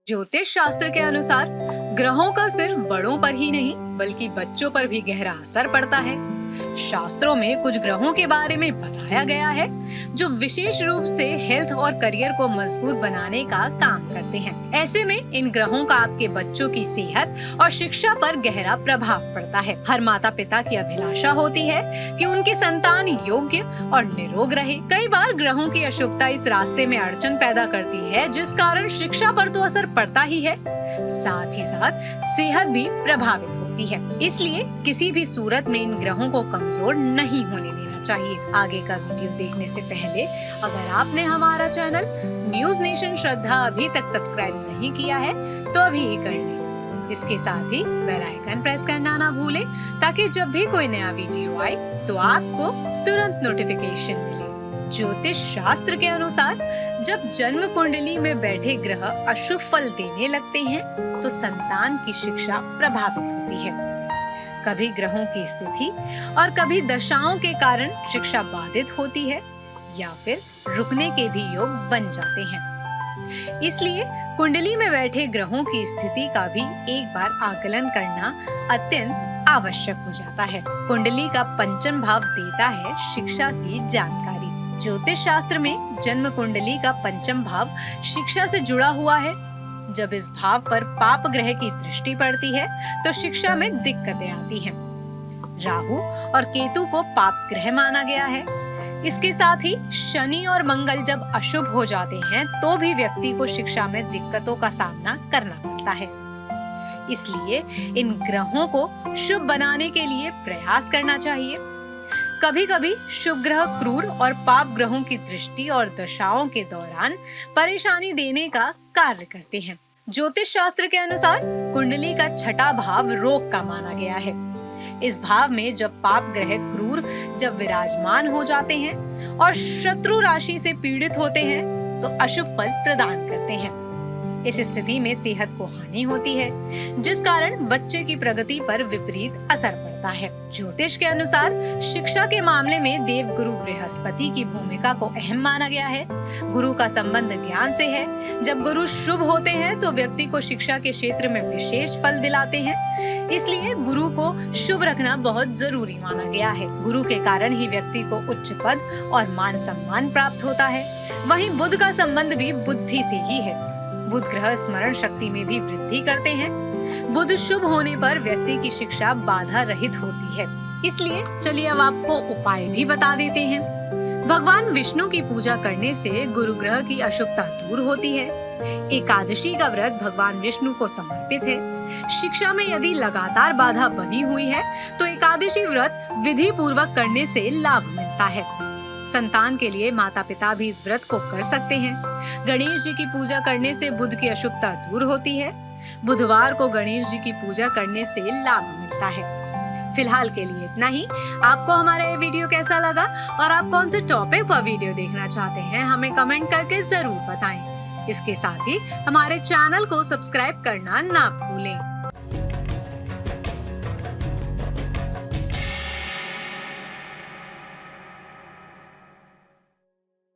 ज्योतिष शास्त्र के अनुसार ग्रहों का सिर्फ बड़ों पर ही नहीं बल्कि बच्चों पर भी गहरा असर पड़ता है। शास्त्रों में कुछ ग्रहों के बारे में बताया गया है जो विशेष रूप से हेल्थ और करियर को मजबूत बनाने का काम करते हैं। ऐसे में इन ग्रहों का आपके बच्चों की सेहत और शिक्षा पर गहरा प्रभाव पड़ता है। हर माता पिता की अभिलाषा होती है कि उनकी संतान योग्य और निरोग रहे। कई बार ग्रहों की अशुभता इस रास्ते में अड़चन पैदा करती है, जिस कारण शिक्षा पर तो असर पड़ता ही है, साथ ही साथ सेहत भी प्रभावित होती है। इसलिए किसी भी सूरत में इन ग्रहों को कमजोर नहीं होने देना चाहिए। आगे का वीडियो देखने से पहले अगर आपने हमारा चैनल न्यूज नेशन श्रद्धा अभी तक सब्सक्राइब नहीं किया है तो अभी ही कर लें। इसके साथ ही बेल आइकन प्रेस करना ना भूलें ताकि जब भी कोई नया वीडियो आए तो आपको तुरंत नोटिफिकेशन मिले। ज्योतिष शास्त्र के अनुसार जब जन्म कुंडली में बैठे ग्रह अशुभ फल देने लगते हैं तो संतान की शिक्षा प्रभावित होती है। कभी ग्रहों की स्थिति और कभी दशाओं के कारण शिक्षा बाधित होती है या फिर रुकने के भी योग बन जाते हैं। इसलिए कुंडली में बैठे ग्रहों की स्थिति का भी एक बार आकलन करना अत्यंत आवश्यक हो जाता है। कुंडली का पंचम भाव देता है शिक्षा की जानकारी। ज्योतिष शास्त्र में जन्म कुंडली का पंचम भाव शिक्षा से जुड़ा हुआ है। जब इस भाव पर पाप ग्रह की दृष्टि पड़ती है तो शिक्षा में दिक्कतें आती हैं। राहु और केतु को पाप ग्रह माना गया है। इसके साथ ही शनि और मंगल जब अशुभ हो जाते हैं तो भी व्यक्ति को शिक्षा में दिक्कतों का सामना करना पड़ता है। इसलिए इन ग्रहों को शुभ बनाने के लिए प्रयास करना चाहिए। कभी कभी शुभ ग्रह क्रूर और पाप ग्रहों की दृष्टि और दशाओं के दौरान परेशानी देने का कार्य करते हैं। ज्योतिष शास्त्र के अनुसार कुंडली का छठा भाव रोग का माना गया है। इस भाव में जब पाप ग्रह क्रूर जब विराजमान हो जाते हैं और शत्रु राशि से पीड़ित होते हैं तो अशुभ फल प्रदान करते हैं। इस स्थिति में सेहत को हानि होती है, जिस कारण बच्चे की प्रगति पर विपरीत असर पड़ता है। ज्योतिष के अनुसार शिक्षा के मामले में देव गुरु बृहस्पति की भूमिका को अहम माना गया है। गुरु का संबंध ज्ञान से है। जब गुरु शुभ होते हैं तो व्यक्ति को शिक्षा के क्षेत्र में विशेष फल दिलाते हैं। इसलिए गुरु को शुभ रखना बहुत जरूरी माना गया है। गुरु के कारण ही व्यक्ति को उच्च पद और मान सम्मान प्राप्त होता है। वहीं बुध का संबंध भी बुद्धि से ही है। बुध ग्रह स्मरण शक्ति में भी वृद्धि करते हैं। बुध शुभ होने पर व्यक्ति की शिक्षा बाधा रहित होती है। इसलिए चलिए अब आपको उपाय भी बता देते हैं। भगवान विष्णु की पूजा करने से गुरु ग्रह की अशुभता दूर होती है। एकादशी का व्रत भगवान विष्णु को समर्पित है। शिक्षा में यदि लगातार बाधा बनी हुई है तो एकादशी व्रत विधि पूर्वक करने से लाभ मिलता है। संतान के लिए माता पिता भी इस व्रत को कर सकते हैं। गणेश जी की पूजा करने से बुध की अशुभता दूर होती है। बुधवार को गणेश जी की पूजा करने से लाभ मिलता है। फिलहाल के लिए इतना ही। आपको हमारा ये वीडियो कैसा लगा और आप कौन से टॉपिक पर वीडियो देखना चाहते हैं हमें कमेंट करके जरूर बताएं। इसके साथ ही हमारे चैनल को सब्सक्राइब करना ना भूलें।